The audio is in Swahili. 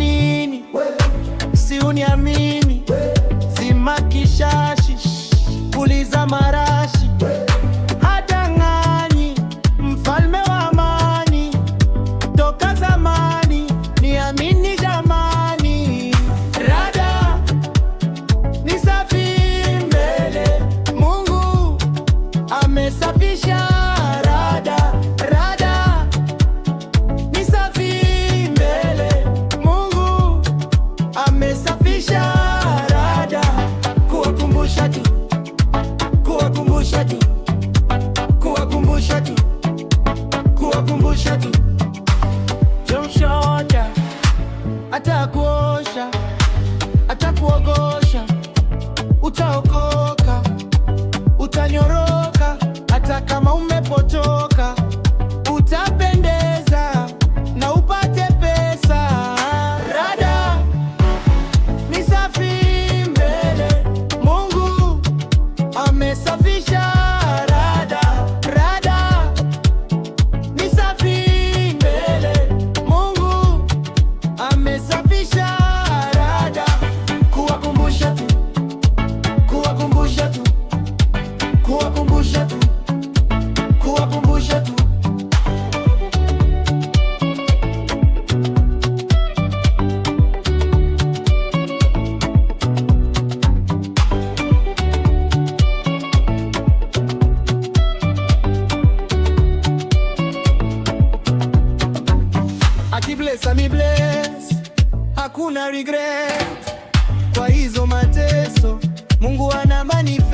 nini? Si uniamini? Zima kishashi, puliza marashi. Hadanganyi, mfalme wa amani toka zamani, niamini jamani. Rada ni safi mbele, Mungu amesafisha. Rada ni safi mbele, Mungu amesafisha. Rada kuwakumbusha tu, kuwakumbusha tu, kuwakumbusha tu, kuwakumbusha tu. Jomshoja atakuosha, atakuogosha, utaokoka, utanyoroka. Hata kama umepotoka, utapendeza na upate pesa. Rada ni safi mbele, Mungu amesafisha. Rada ni safi mbele, Mungu amesafisha. Rada kuwakumbusha tu, kuwakumbusha tu, kuwakumbusha tu, kuwakumbusha tu. Akibless ami bless, hakuna regret. Kwa hizo mateso Mungu ana manifest.